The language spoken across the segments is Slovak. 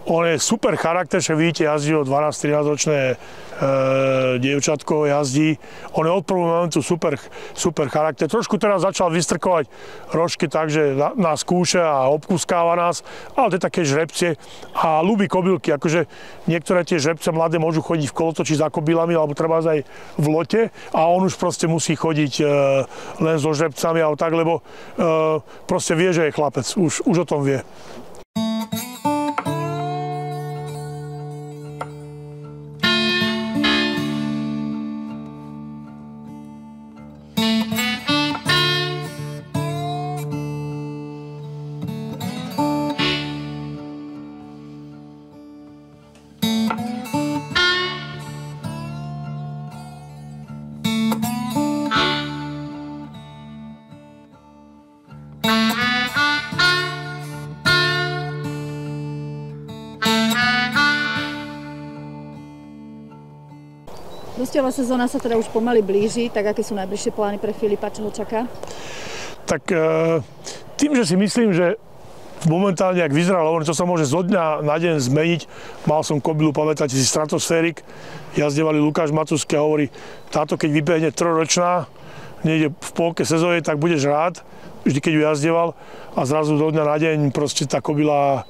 On je super charakter, že vidíte, jazdí ho 12-13 ročné dievčatko jazdí. On je od prvého momentu super charakter. Trošku teraz začal vystrkovať rožky tak, že nás skúša a obkúskáva nás, ale to je také žrebcie a ľúbi kobylky. Akože niektoré tie žrebce mladé môžu chodiť v kolotoči za kobylami alebo treba aj v lote a on už proste musí chodiť len so žrebcami alebo tak, lebo proste vie, že je chlapec. Už o tom vie. Hosťová sezóna sa teda už pomaly blíži, tak aké sú najbližšie plány pre Filipa, čo ho čaká? Tak tým, že si myslím, že momentálne, ak vyzeral, to sa môže zo dňa na deň zmeniť. Mal som kobylu, pamätáte si, Stratosférik, jazdevali Lukáš Matusky a hovorí, táto keď vybehne trojročná, niekde v polke sezóny, tak budeš rád, vždy keď ju jazdeval a zrazu zo dňa na deň proste tá kobyla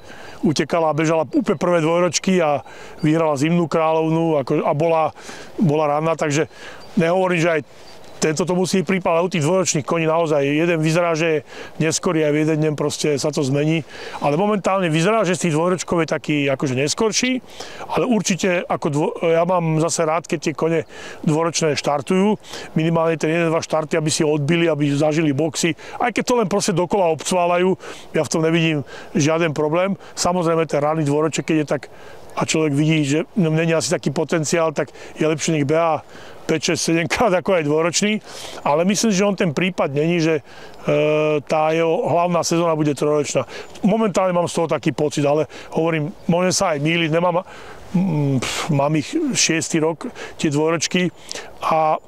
utekala a bežala úplne prvé dvojročky a vyhrala Zimnú kráľovnú a bola ranná, takže nehovorím, že aj tento to musí prípať, ale u tých dvojročných koní naozaj jeden vyzerá, že je neskorý a v jeden deň proste sa to zmení, ale momentálne vyzerá, že z tých dvojročkov je taký akože neskorší, ale určite ja mám zase rád, keď tie kone dvojročné štartujú, minimálne ten 1-2 štarty, aby si odbili, aby zažili boxy, aj keď to len proste dokola obcválajú, ja v tom nevidím žiaden problém. Samozrejme ten ranný dvojroček, keď je tak a človek vidí, že není asi taký potenciál, tak je lepšie nech beha 5, 6, 7 krát ako aj dvojročný. Ale myslím, že on ten prípad není, že tá jeho hlavná sezóna bude trojročná. Momentálne mám z toho taký pocit, ale hovorím, môžem sa aj mýliť, mám ich 6. rok, tie dvojročky a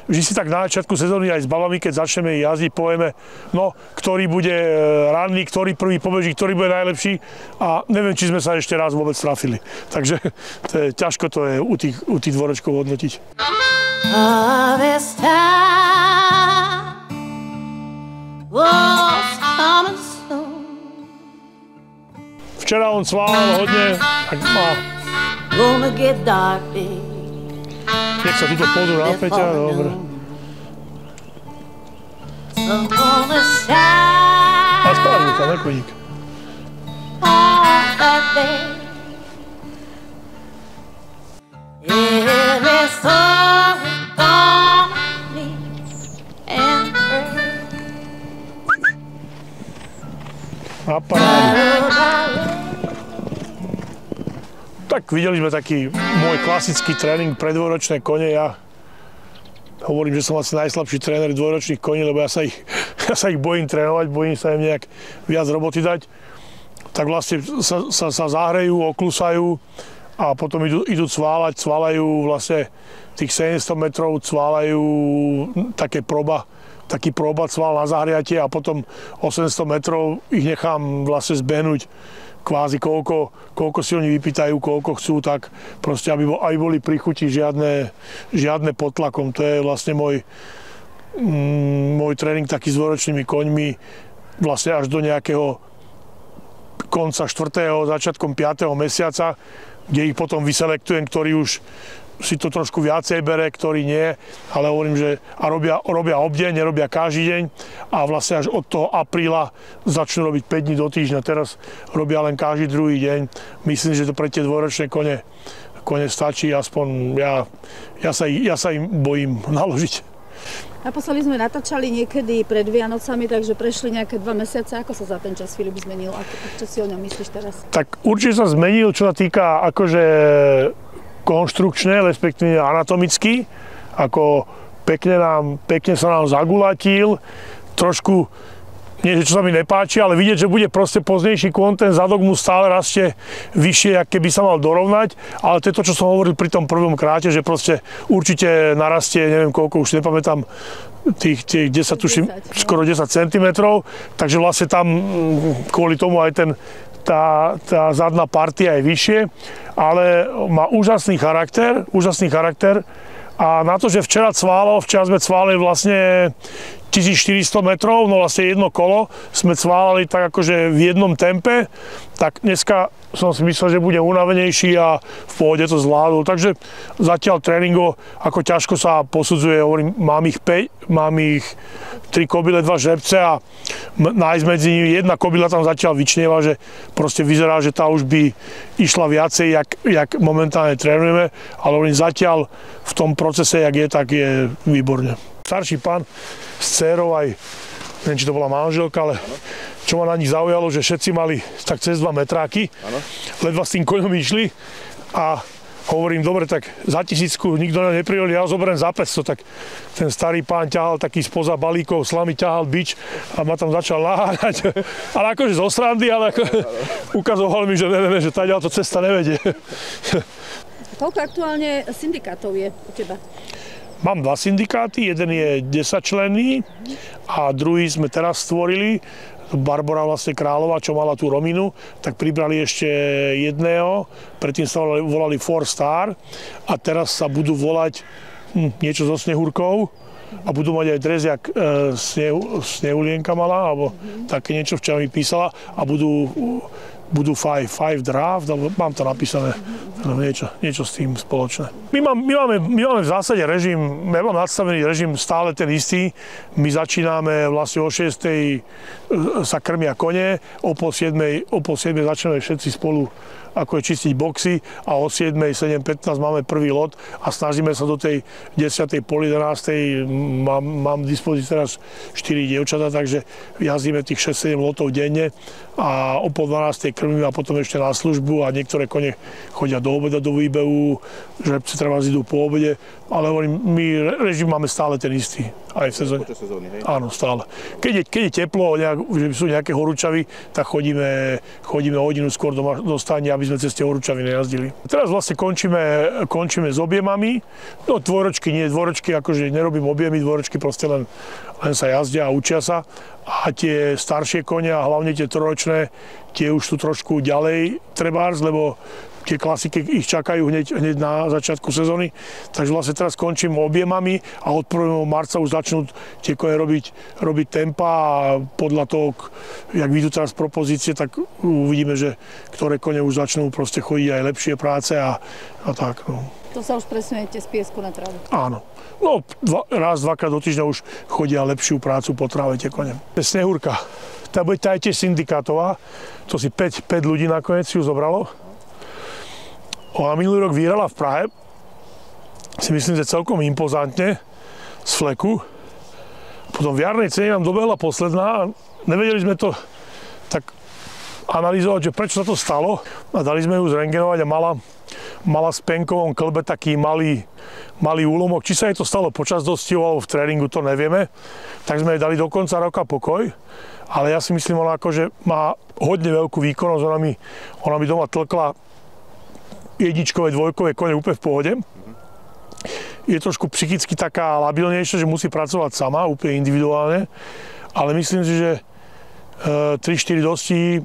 vždy si tak na začiatku sezóny aj s babami, keď začneme jazdiť, povieme, no, ktorý bude ranný, ktorý prvý pobeží, ktorý bude najlepší a neviem, či sme sa ešte raz vôbec trafili. Takže ťažko to je u tých dvoročkov hodnotiť. Včera on cválal hodne, tak má. Nech sa tuto pozor na Peťa, dobre. A spravil sa, nekoník. A paráda. Tak videli sme taký môj klasický tréning pre dvojročné kone. Ja hovorím, že som asi najslabší tréner dvojročných koní, lebo ja sa ich bojím trénovať, bojím sa im nejak viac roboty dať. Tak vlastne sa zahrejú, oklusajú a potom idú cválajú vlastne tých 700 metrov, cválajú taký próba cvál na zahriatie a potom 800 metrov ich nechám vlastne zbehnúť kvázi koľko si oni vypýtajú, koľko chcú, tak proste, aby boli pri chuti žiadne pod tlakom. To je vlastne môj tréning taký s dvojročnými koňmi vlastne až do nejakého konca 4., začiatkom 5. mesiaca, kde ich potom vyselektujem, ktorý už si to trošku viacej bere, ktorý nie, ale hovorím, že robia obdeň, nerobia každý deň a vlastne až od toho apríla začnú robiť 5 dní do týždňa. Teraz robia len každý druhý deň. Myslím, že to pre tie dvojročné kone stačí, aspoň ja sa im bojím naložiť. Naposledy sme natáčali niekedy pred Vianocami, takže prešli nejaké 2 mesiace. Ako sa za ten čas Filip zmenil? Čo si o ňom myslíš teraz? Tak určite sa zmenil, čo sa týka akože konštrukčne, respektíve anatomicky, ako pekne sa nám zagulatil, trošku, nie že čo sa mi nepáči, ale vidieť, že bude proste poznejší kôň, ten zadok mu stále rastie vyššie, ako keby sa mal dorovnať, ale to je to, čo som hovoril pri tom prvom kráte, že proste určite narastie, neviem koľko, už nepamätám, tých 10, tuším, skoro 10 cm, takže vlastne tam kvôli tomu aj tá zadná partia je vyššie, ale má úžasný charakter a na to, že včera sme cválili vlastne 1400 metrov, no vlastne jedno kolo sme cválali tak akože v jednom tempe, tak dneska som si myslel, že bude unavenejší a v pohode to zvládol. Takže zatiaľ tréningo, ako ťažko sa posudzuje, hovorím, mám ich 3 kobyle, 2 žrebce a nájsť medzi nimi jedna kobila tam zatiaľ vyčnieva, že proste vyzerá, že tá už by išla viacej, jak momentálne trénujeme, ale hovorím, zatiaľ v tom procese, jak je, tak je výborne. Starší pán s dcérou aj, neviem, či to bola manželka, ale čo ma na nich zaujalo, že všetci mali tak cez 2 metráky, ledva s tým koňom išli a hovorím, dobre, tak za 1000 nikto neprihodil, ja ho zoberiem za 500, tak ten starý pán ťahal taký spoza balíkov slamy, ťahal bič a ma tam začal naháňať, ale akože zo srandy, ale ako, ukazoval mi, že neviem, že táďal to cesta nevedie. Koľko aktuálne syndikátov je u teba? Mám 2 syndikáty, jeden je 10-členný a druhý sme teraz stvorili. Barbora vlastne Kráľová, čo mala tú Rominu, tak pribrali ešte jedného, predtým sa volali 4 Star a teraz sa budú volať niečo so Snehúrkou a budú mať aj dres, jak Snehulienka mala, alebo také niečo, včera mi písala a budú five draft, alebo mám to napísané, niečo s tým spoločné. My máme v zásade režim, ja mám nadstavený režim stále ten istý. My začíname vlastne o 6:00 sa krmia kone, o pol 7:00 začneme všetci spolu ako je čistiť boxy a o 7:15 máme prvý lot a snažíme sa do tej 10:00, pol 11:00, mám v dispozícii teraz 4 dievčatá, takže jazdíme tých 6-7 lotov denne a o pol 12:00 krmíme a potom ešte na službu a niektoré kone chodia do obeda do výbehu, žrebci treba idú po obede, ale hovorím, my režim máme stále ten istý, aj v sezóne. Počas sezóny, hej? Áno, stále. Keď je teplo, že sú nejaké horúčavy, tak chodíme o hodinu skôr do stania, aby sme cez tie horúčavy nejazdili. Teraz vlastne končíme s objemami, no dvojročky akože nerobím objemy, dvojročky proste len sa jazdia a učia sa. A tie staršie kone a hlavne tie trojročné, tie už sú trošku ďalej trebárs, lebo tie klasiky ich čakajú hneď na začiatku sezóny. Takže vlastne teraz končím objemami a od 1. marca už začnú tie kone robiť tempa a podľa toho, jak vidú teraz propozície, tak uvidíme, že ktoré kone už začnú proste chodiť aj lepšie práce a tak. No. To sa už presunete z piesku na trávu? Áno. No, raz, dvakrát do týždňa už chodia lepšiu prácu po tráve tie kone. Snehúrka, tá bude aj tiež syndikátová, to si 5 ľudí nakoniec ju zobralo. Ona minulý rok vyhrala v Prahe, si myslím, že celkom impozantne, z fleku. Potom v jarnej cene nám dobehla posledná a nevedeli sme to tak analyzovať, že prečo sa to stalo. A dali sme ju zrengenovať a mala v penkovom klbe taký malý úlomok. Či sa jej to stalo počas dostihov alebo v tréningu, to nevieme. Tak sme jej dali do konca roka pokoj. Ale ja si myslím, ona akože má hodne veľkú výkonnosť. Ona mi doma tlkla jedničkové, dvojkové kone úplne v pohode. Je trošku psychicky taká labilnejšia, že musí pracovať sama, úplne individuálne. Ale myslím si, že 3-4 dosti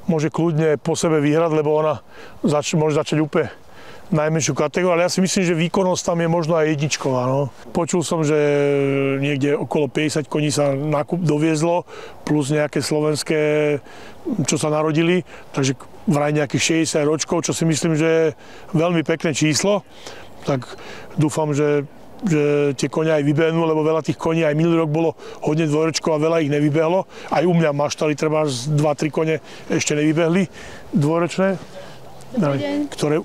môže kľudne po sebe vyhrať, lebo ona môže začať úplne najmenšiu kategóriu, ale ja si myslím, že výkonnosť tam je možno aj jedničková. No. Počul som, že niekde okolo 50 koní sa doviezlo, plus nejaké slovenské, čo sa narodili, takže vraj nejakých 60 ročkov, čo si myslím, že je veľmi pekné číslo. Tak dúfam, že tie konia aj vybehnú, lebo veľa tých koní aj minulý rok bolo hodne dvojročkov a veľa ich nevybehlo. Aj u mňa maštali treba 2-3 kone ešte nevybehli dvojročné.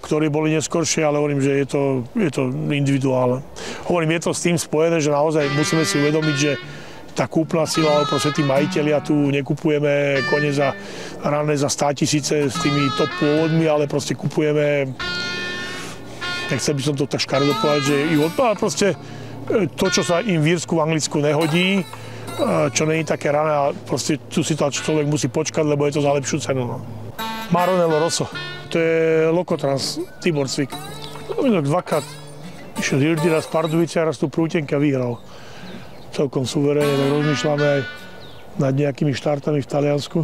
Ktoré boli neskoršie, ale hovorím, že je to individuálne. Hovorím, je to s tým spojené, že naozaj musíme si uvedomiť, že tá kúpna sila, ale proste tí majitelia, tu nekupujeme kone rané za 100 000 s tými top pôvodmi, ale proste kupujeme, nechcel by som to tak škaredo povedať, že ich odpáva proste to, čo sa im v Írsku, v Anglicku nehodí, čo nie je také rané a proste tu si to človek musí počkať, lebo je to za lepšiu cenu. No. Maranello Rosso. To je Lokotrans, Tibor Cvik. Dvakrát išiel Hirdira z Pardubice a raz tu prútenka vyhral. Celkom suverénne, tak rozmýšľame aj nad nejakými štartami v Taliansku.